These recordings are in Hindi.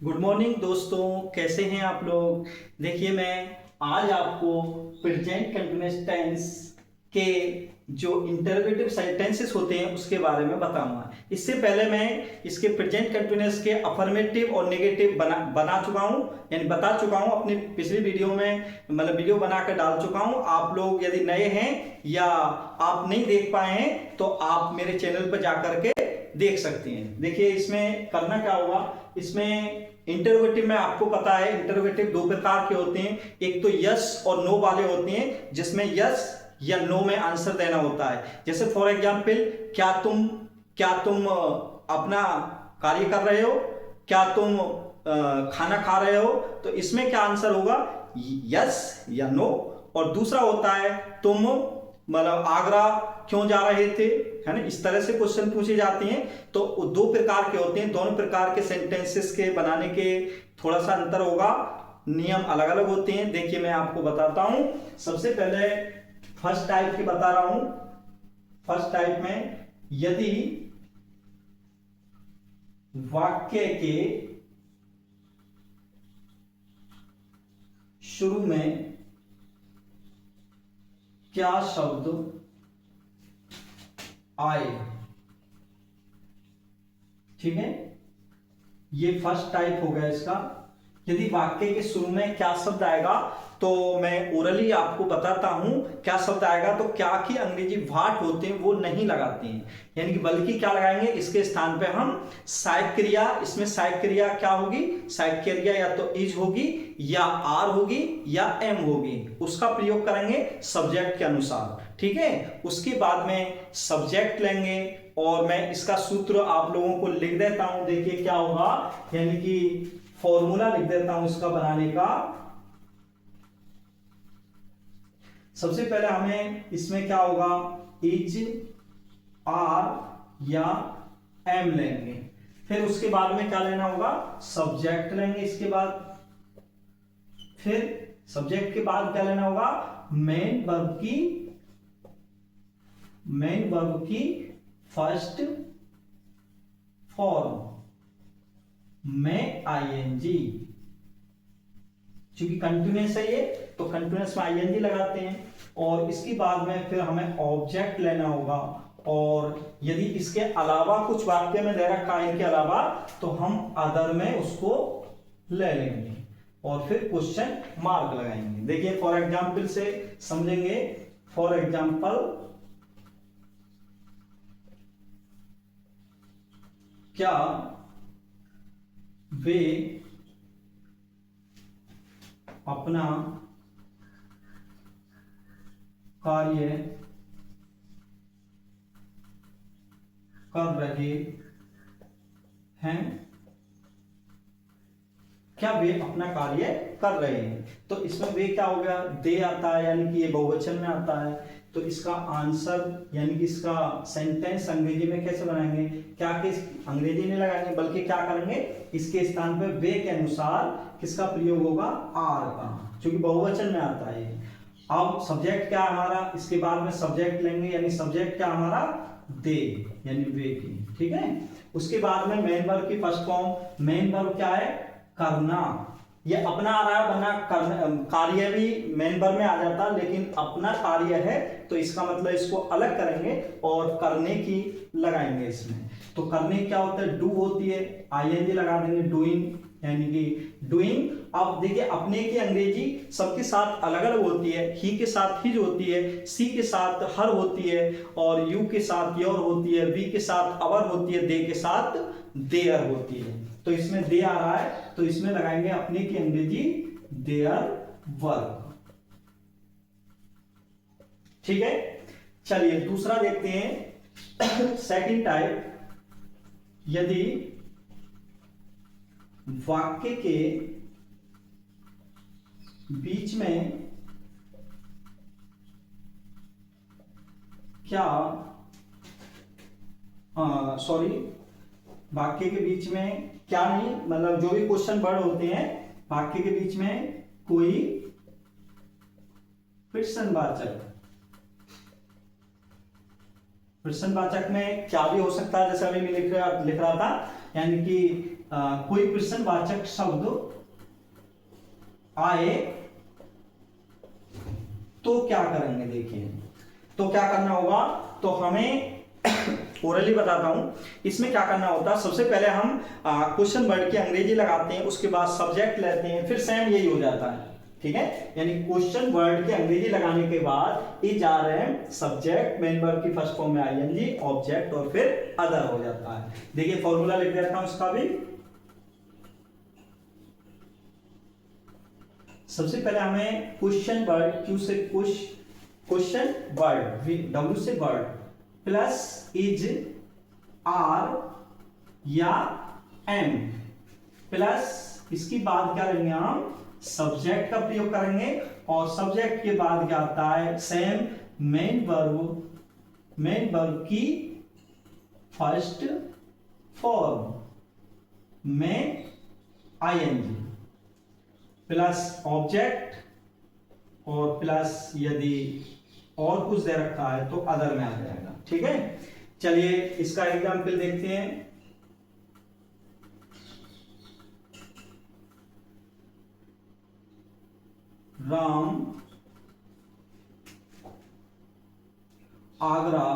गुड मॉर्निंग दोस्तों, कैसे हैं आप लोग। देखिए, मैं आज आपको प्रेजेंट कंटिन्यूअस टेंस के जो इंटरोगेटिव सेंटेंसेस होते हैं उसके बारे में बताऊंगा। इससे पहले मैं इसके प्रेजेंट कंटिन्यूअस के अफर्मेटिव और नेगेटिव बना चुका हूं, यानी बता चुका हूं अपनी पिछली वीडियो में, मतलब वीडियो बनाकर डाल चुका हूं। आप लोग यदि नए हैं या आप नहीं देख पाए हैं तो आप मेरे चैनल पर जाकर के देख सकते हैं। देखिए, इसमें करना क्या होगा, इसमें इंटरोगेटिव में आपको पता है इंटरोगेटिव दो प्रकार के होते हैं। एक तो यस और नो वाले होते हैं, जिसमें यस या नो में आंसर देना होता है। जैसे फॉर एग्जांपल, क्या तुम अपना कार्य कर रहे हो, क्या तुम खाना खा रहे हो, तो इसमें क्या आंसर होगा, यस या नो। और दूसरा होता है तुम मतलब आगरा क्यों जा रहे थे, है ना। इस तरह से क्वेश्चन पूछे जाते हैं। तो दो प्रकार के होते हैं, दोनों प्रकार के सेंटेंसेस के बनाने के थोड़ा सा अंतर होगा, नियम अलग अलग होते हैं। देखिए, मैं आपको बताता हूं। सबसे पहले फर्स्ट टाइप की बता रहा हूं। फर्स्ट टाइप में यदि वाक्य के शुरू में क्या शब्द आए, ठीक है, ये फर्स्ट टाइप हो गया इसका। यदि वाक्य के शुरू में क्या शब्द आएगा तो मैं ओरली आपको बताता हूं क्या शब्द आएगा। तो क्या की अंग्रेजी वाट होते हैं वो नहीं लगाते हैं, यानी कि बल्कि क्या लगाएंगे, इसके स्थान पे हम सहायक क्रिया, इसमें सहायक क्रिया क्या होगी, सहायक क्रिया या तो इज होगी या आर होगी या एम होगी, उसका प्रयोग करेंगे सब्जेक्ट के अनुसार, ठीक है। उसके बाद में सब्जेक्ट लेंगे और मैं इसका सूत्र आप लोगों को लिख देता हूं। देखिए क्या होगा, यानी कि फॉर्मूला लिख देता हूं इसका बनाने का। सबसे पहले हमें इसमें क्या होगा, इज, आर या एम लेंगे। फिर उसके बाद में क्या लेना होगा, सब्जेक्ट लेंगे। इसके बाद फिर सब्जेक्ट के बाद क्या लेना होगा, मेन वर्ब की फर्स्ट फॉर्म में आईएनजी, क्योंकि कंटिन्यूअस है ये तो कंटिन्यूअस में आईएनजी लगाते हैं। और इसके बाद में फिर हमें ऑब्जेक्ट लेना होगा, और यदि इसके अलावा कुछ वाक्य में दे रखा है इनके अलावा तो हम अदर में उसको ले लेंगे और फिर क्वेश्चन मार्क लगाएंगे। देखिए फॉर एग्जाम्पल से समझेंगे। फॉर एग्जाम्पल, क्या वे अपना कार्य कर रहे हैं, क्या वे अपना कार्य कर रहे हैं। तो इसमें वे क्या हो गया, दे आता है, यानी कि ये बहुवचन में आता है। तो इसका आंसर यानी कि इसका सेंटेंस अंग्रेजी में कैसे बनाएंगे, क्या कि अंग्रेजी नहीं लगाएंगे बल्कि क्या करेंगे, इसके स्थान पर वे के अनुसार किसका प्रयोग होगा, आर का, क्योंकि बहुवचन में आता है। अब सब्जेक्ट क्या हमारा, इसके बाद में सब्जेक्ट लेंगे, यानी सब्जेक्ट क्या हमारा, दे यानी वे की, ठीक है। उसके बाद में मेन वर्ब की फर्स्ट फॉर्म, मेन वर्ब क्या है, करना। ये अपना आ रहा है, वरना कार्य भी मेन वर्ब में आ जाता, लेकिन अपना कार्य है तो इसका मतलब इसको अलग करेंगे और करने की लगाएंगे इसमें। तो करने क्या होता है, डू होती है, आईएनजी लगा देंगे, डूइंग यानी कि डूइंग। अब देखिए अपने की अंग्रेजी सबके साथ अलग अलग होती है। ही के साथ हिज होती है, सी के साथ हर होती है, और यू के साथ योर होती है, वी के साथ अवर होती है, दे के साथ देयर होती है। तो इसमें दे आ रहा है तो इसमें लगाएंगे अपने की अंग्रेजी देयर वर्ब, ठीक है। चलिए दूसरा देखते हैं। सेकंड टाइप, यदि वाक्य के बीच में क्या वाक्य के बीच में क्या नहीं, मतलब जो भी क्वेश्चन वर्ड होते हैं वाक्य के बीच में कोई प्रश्नवाचक में क्या भी हो सकता है, जैसे अभी मैं लिख रहा था, यानी कि कोई प्रश्नवाचक शब्द आए तो क्या करेंगे। देखिए तो क्या करना होगा, तो हमें ओरली बताता हूं इसमें क्या करना होता है। सबसे पहले हम क्वेश्चन वर्ड की अंग्रेजी लगाते हैं, उसके बाद सब्जेक्ट लेते हैं, फिर सेम यही हो जाता है। ठीक है, यानी क्वेश्चन वर्ड की अंग्रेजी लगाने के बाद is are am subject, main verb की फर्स्ट फॉर्म में आईएनजी, ऑब्जेक्ट और फिर अदर हो जाता है। देखिए फॉर्मूला लिख देता हूं इसका भी। सबसे पहले हमें क्वेश्चन वर्ड, क्यू से क्वेश्चन वर्ड, डब्ल्यू से वर्ड, प्लस इज आर या एम, प्लस इसकी बाद क्या लेंगे हम, सब्जेक्ट का प्रयोग करेंगे, और सब्जेक्ट के बाद क्या आता है, सेम मेन वर्ब की फर्स्ट फॉर्म में आईएनजी, प्लस ऑब्जेक्ट, और प्लस यदि और कुछ दे रखा है तो अदर में आ जाएगा। ठीक है, चलिए इसका एग्जाम्पल देखते हैं। राम आगरा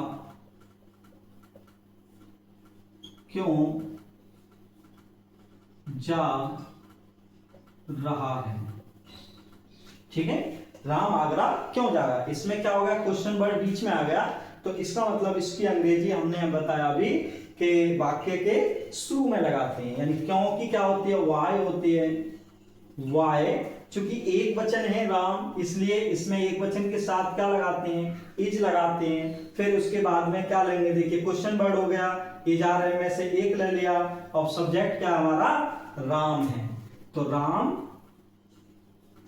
क्यों जा रहा है। ठीक है, राम आगरा क्यों जा रहा है, इसमें क्या हो गया, क्वेश्चन वर्ड बीच में आ गया, तो इसका मतलब इसकी अंग्रेजी हमने बताया अभी कि वाक्य के शुरू में लगाते हैं, यानी क्यों की क्या होती है, वाई होती है। वाई चूंकि एक वचन है राम, इसलिए इसमें एक वचन के साथ क्या लगाते हैं, इज लगाते हैं, फिर उसके बाद में क्या लेंगे, देखिए क्वेश्चन वर्ड हो गया, इज आर एम में से एक ले लिया, और सब्जेक्ट क्या हमारा राम है, तो राम,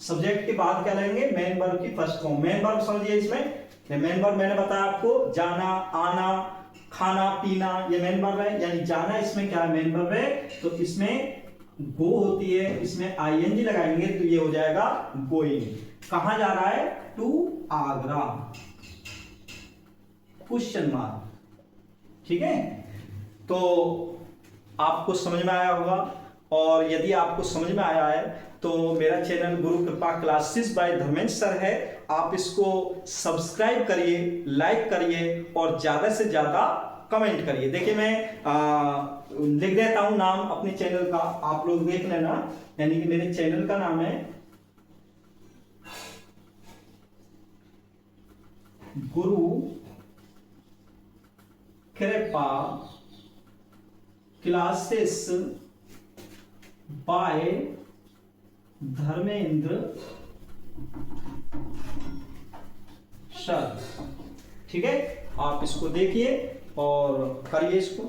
सब्जेक्ट के बाद क्या लेंगे, मेन वर्ब की फर्स्ट फॉर्म। मेन वर्ब समझिए, इसमें मेन वर्ब मैंने बताया आपको, जाना, आना, खाना, पीना, ये मेन वर्ब है, यानी जाना इसमें क्या है, मेन वर्ब है, तो इसमें गो होती है, इसमें आईएनजी लगाएंगे तो ये हो जाएगा गोइंग। कहां जा रहा है, टू आगरा, क्वेश्चन मार्क। ठीक है, तो आपको समझ में आया होगा, और यदि आपको समझ में आया है तो मेरा चैनल गुरु कृपा क्लासेस बाय धर्मेंद्र सर है, आप इसको सब्सक्राइब करिए, लाइक करिए और ज्यादा से ज्यादा कमेंट करिए। देखिए मैं लिख देता हूं नाम अपने चैनल का, आप लोग देख लेना, यानी कि मेरे चैनल का नाम है गुरु कृपा क्लासेस बाय धर्मेंद्र सर। ठीक है, आप इसको देखिए और करिए इसको।